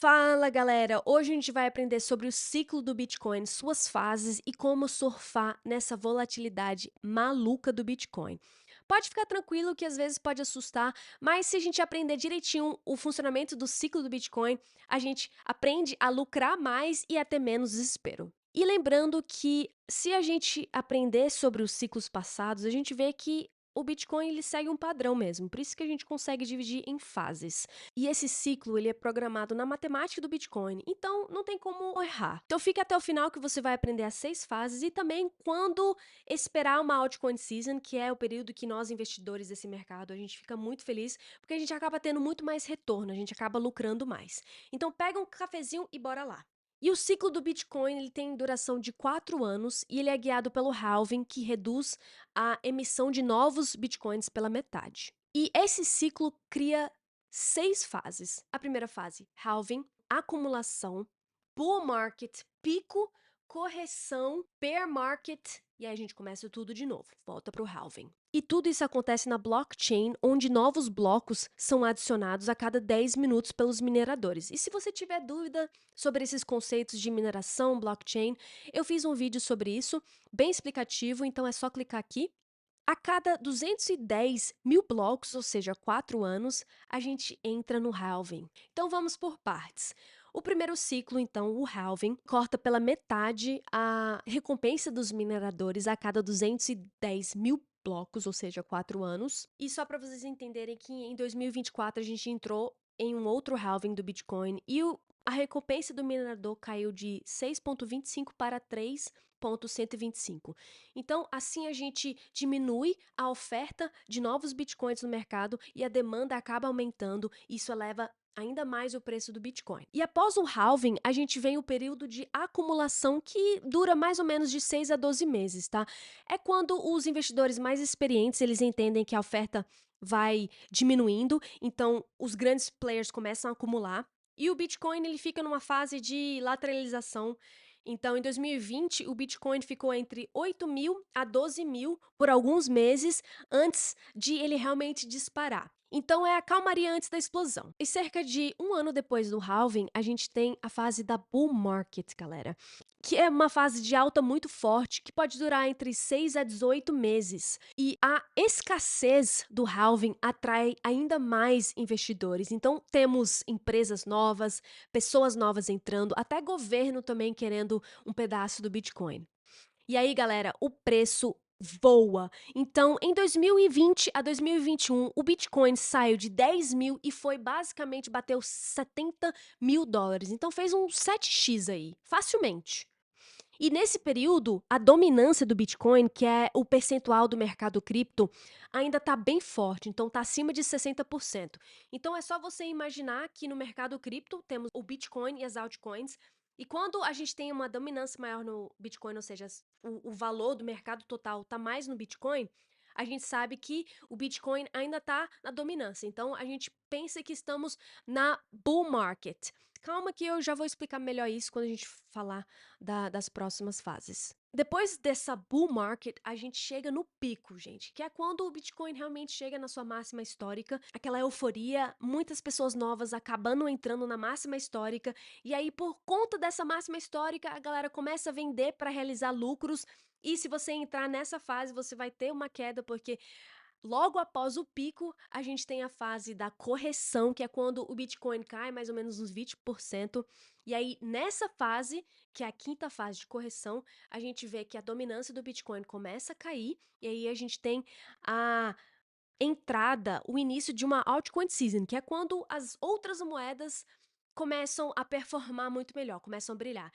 Fala galera, hoje a gente vai aprender sobre o ciclo do Bitcoin, suas fases e como surfar nessa volatilidade maluca do Bitcoin. Pode ficar tranquilo que às vezes pode assustar, mas se a gente aprender direitinho o funcionamento do ciclo do Bitcoin, a gente aprende a lucrar mais e a ter menos desespero. E lembrando que se a gente aprender sobre os ciclos passados, a gente vê que o Bitcoin ele segue um padrão mesmo, por isso que a gente consegue dividir em fases. E esse ciclo, ele é programado na matemática do Bitcoin, então não tem como errar. Então fica até o final que você vai aprender as 6 fases e também quando esperar uma altcoin season, que é o período que nós investidores desse mercado, a gente fica muito feliz, porque a gente acaba tendo muito mais retorno, a gente acaba lucrando mais. Então pega um cafezinho e bora lá. E o ciclo do Bitcoin ele tem duração de 4 anos e ele é guiado pelo halving, que reduz a emissão de novos Bitcoins pela metade. E esse ciclo cria 6 fases. A primeira fase, halving, acumulação, bull market, pico, correção, bear market, e aí a gente começa tudo de novo, volta para o halving. E tudo isso acontece na blockchain, onde novos blocos são adicionados a cada 10 minutos pelos mineradores. E se você tiver dúvida sobre esses conceitos de mineração, blockchain, eu fiz um vídeo sobre isso, bem explicativo, então é só clicar aqui. A cada 210 mil blocos, ou seja, 4 anos, a gente entra no halving. Então vamos por partes. O primeiro ciclo, então, o halving, corta pela metade a recompensa dos mineradores a cada 210 mil blocos, ou seja, 4 anos. E só para vocês entenderem que em 2024 a gente entrou em um outro halving do Bitcoin e a recompensa do minerador caiu de 6,25 para 3,125. Então, assim a gente diminui a oferta de novos bitcoins no mercado e a demanda acaba aumentando, e isso eleva ainda mais o preço do Bitcoin. E após o halving, a gente vem o período de acumulação que dura mais ou menos de 6 a 12 meses, tá? É quando os investidores mais experientes, eles entendem que a oferta vai diminuindo, então os grandes players começam a acumular e o Bitcoin ele fica numa fase de lateralização. Então, em 2020, o Bitcoin ficou entre 8 mil a 12 mil por alguns meses antes de ele realmente disparar. Então, é a calmaria antes da explosão. E cerca de um ano depois do halving, a gente tem a fase da bull market, galera, que é uma fase de alta muito forte, que pode durar entre 6 a 18 meses. E a escassez do halving atrai ainda mais investidores. Então, temos empresas novas, pessoas novas entrando, até governo também querendo um pedaço do Bitcoin. E aí, galera, o preço voa. Então, em 2020 a 2021, o Bitcoin saiu de 10 mil e foi basicamente bateu 70 mil dólares. Então, fez um 7x aí, facilmente. E nesse período, a dominância do Bitcoin, que é o percentual do mercado cripto, ainda está bem forte, então está acima de 60%. Então é só você imaginar que no mercado cripto temos o Bitcoin e as altcoins, e quando a gente tem uma dominância maior no Bitcoin, ou seja, o valor do mercado total está mais no Bitcoin, a gente sabe que o Bitcoin ainda está na dominância. Então a gente pensa que estamos na bull market. Calma que eu já vou explicar melhor isso quando a gente falar das próximas fases. Depois dessa bull market, a gente chega no pico, gente, que é quando o Bitcoin realmente chega na sua máxima histórica, aquela euforia, muitas pessoas novas acabando entrando na máxima histórica, e aí por conta dessa máxima histórica, a galera começa a vender para realizar lucros, e se você entrar nessa fase, você vai ter uma queda, porque logo após o pico, a gente tem a fase da correção, que é quando o Bitcoin cai mais ou menos uns 20%. E aí, nessa fase, que é a quinta fase de correção, a gente vê que a dominância do Bitcoin começa a cair, e aí a gente tem a entrada, o início de uma altcoin season, que é quando as outras moedas começam a performar muito melhor, começam a brilhar.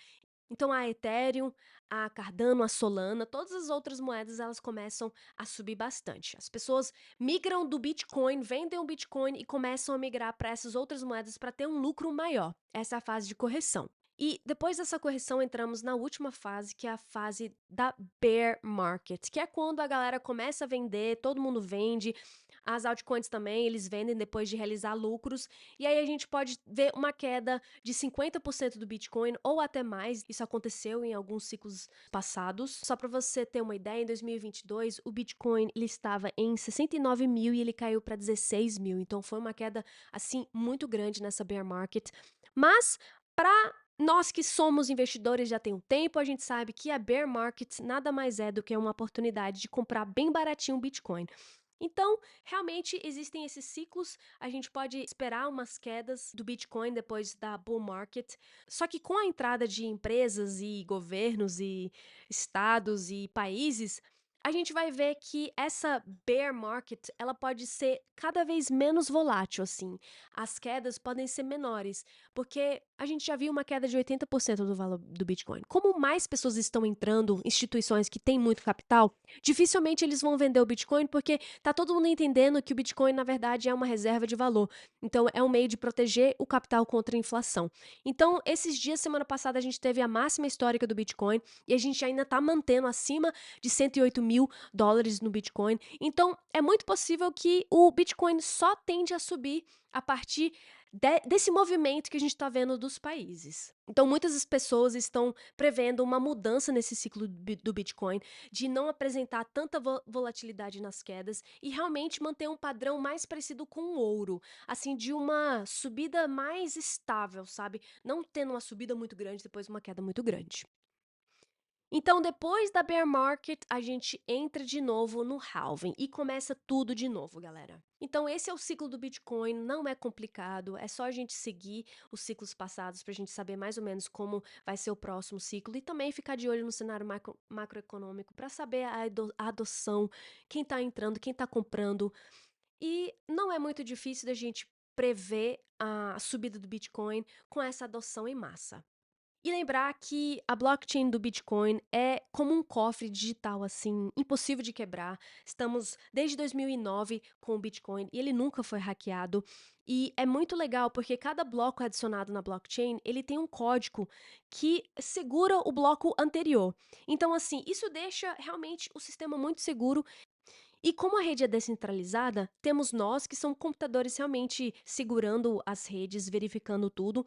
Então a Ethereum, a Cardano, a Solana, todas as outras moedas elas começam a subir bastante. As pessoas migram do Bitcoin, vendem o Bitcoin e começam a migrar para essas outras moedas para ter um lucro maior. Essa é a fase de correção. E depois dessa correção entramos na última fase, que é a fase da bear market, que é quando a galera começa a vender, todo mundo vende, as altcoins também, eles vendem depois de realizar lucros, e aí a gente pode ver uma queda de 50% do Bitcoin ou até mais. Isso aconteceu em alguns ciclos passados. Só para você ter uma ideia, em 2022 o Bitcoin ele estava em 69 mil e ele caiu para 16 mil. Então foi uma queda assim muito grande nessa bear market. Mas para nós que somos investidores já tem um tempo, a gente sabe que a bear market nada mais é do que uma oportunidade de comprar bem baratinho o Bitcoin. Então, realmente existem esses ciclos, a gente pode esperar umas quedas do Bitcoin depois da bull market, só que com a entrada de empresas e governos e estados e países, a gente vai ver que essa bear market, ela pode ser cada vez menos volátil, assim. As quedas podem ser menores, porque a gente já viu uma queda de 80% do valor do Bitcoin. Como mais pessoas estão entrando, instituições que têm muito capital, dificilmente eles vão vender o Bitcoin, porque tá todo mundo entendendo que o Bitcoin, na verdade, é uma reserva de valor. Então, é um meio de proteger o capital contra a inflação. Então, esses dias, semana passada, a gente teve a máxima histórica do Bitcoin e a gente ainda tá mantendo acima de 108 mil dólares no Bitcoin. Então, é muito possível que o Bitcoin só tende a subir a partir desse movimento que a gente está vendo dos países. Então, muitas das pessoas estão prevendo uma mudança nesse ciclo do Bitcoin, de não apresentar tanta volatilidade nas quedas e realmente manter um padrão mais parecido com o ouro, assim, de uma subida mais estável, sabe? Não tendo uma subida muito grande depois uma queda muito grande. Então, depois da bear market, a gente entra de novo no halving e começa tudo de novo, galera. Então, esse é o ciclo do Bitcoin, não é complicado, é só a gente seguir os ciclos passados para a gente saber mais ou menos como vai ser o próximo ciclo e também ficar de olho no cenário macroeconômico para saber a adoção, quem está entrando, quem está comprando. E não é muito difícil da gente prever a subida do Bitcoin com essa adoção em massa. E lembrar que a blockchain do Bitcoin é como um cofre digital, assim, impossível de quebrar. Estamos desde 2009 com o Bitcoin e ele nunca foi hackeado. E é muito legal porque cada bloco adicionado na blockchain, ele tem um código que segura o bloco anterior. Então, assim, isso deixa realmente o sistema muito seguro. E como a rede é descentralizada, temos nós que são computadores realmente segurando as redes, verificando tudo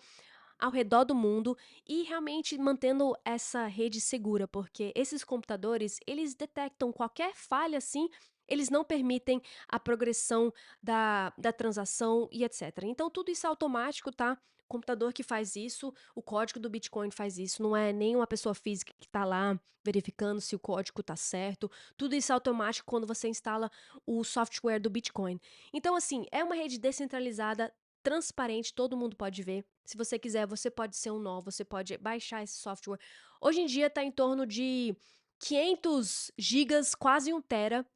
ao redor do mundo e realmente mantendo essa rede segura, porque esses computadores, eles detectam qualquer falha assim, eles não permitem a progressão da transação e etc. Então, tudo isso é automático, tá? O computador que faz isso, o código do Bitcoin faz isso, não é nem uma pessoa física que está lá verificando se o código está certo. Tudo isso é automático quando você instala o software do Bitcoin. Então, assim, é uma rede descentralizada, transparente, todo mundo pode ver. Se você quiser, você pode ser um nó, você pode baixar esse software. Hoje em dia está em torno de 500 gigas, quase 1 tera.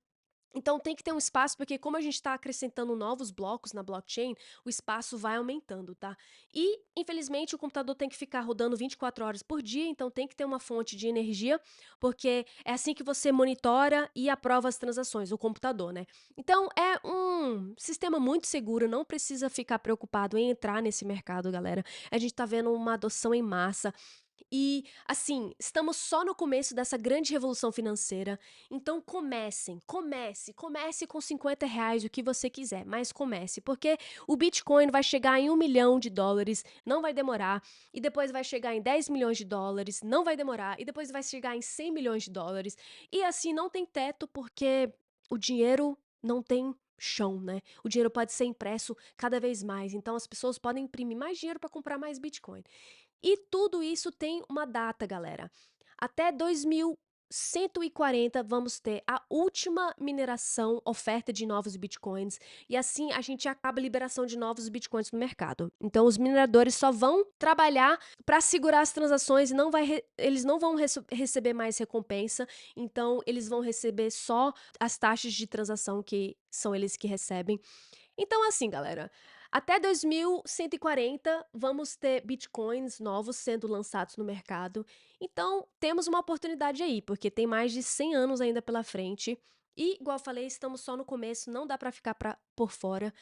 Então tem que ter um espaço, porque como a gente está acrescentando novos blocos na blockchain, o espaço vai aumentando, tá? E, infelizmente, o computador tem que ficar rodando 24 horas por dia, então tem que ter uma fonte de energia, porque é assim que você monitora e aprova as transações, o computador, né? Então é um sistema muito seguro, não precisa ficar preocupado em entrar nesse mercado, galera. A gente tá vendo uma adoção em massa. E, assim, estamos só no começo dessa grande revolução financeira. Então comece com R$ 50, o que você quiser, mas comece, porque o Bitcoin vai chegar em US$ 1 milhão, não vai demorar, e depois vai chegar em 10 milhões de dólares, não vai demorar, e depois vai chegar em 100 milhões de dólares, e assim não tem teto, porque o dinheiro não tem chão, né? O dinheiro pode ser impresso cada vez mais, então as pessoas podem imprimir mais dinheiro para comprar mais Bitcoin. E tudo isso tem uma data, galera. Até 2140 vamos ter a última mineração, oferta de novos bitcoins, e assim a gente acaba a liberação de novos bitcoins no mercado. Então os mineradores só vão trabalhar para segurar as transações e eles não vão receber mais recompensa, então eles vão receber só as taxas de transação que são eles que recebem. Então, assim, galera, até 2140 vamos ter bitcoins novos sendo lançados no mercado. Então, temos uma oportunidade aí, porque tem mais de 100 anos ainda pela frente. E, igual eu falei, estamos só no começo, não dá pra ficar por fora.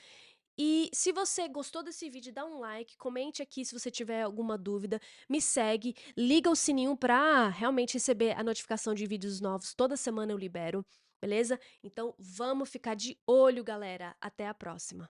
E se você gostou desse vídeo, dá um like, comente aqui se você tiver alguma dúvida, me segue, liga o sininho pra realmente receber a notificação de vídeos novos. Toda semana eu libero, beleza? Então, vamos ficar de olho, galera. Até a próxima.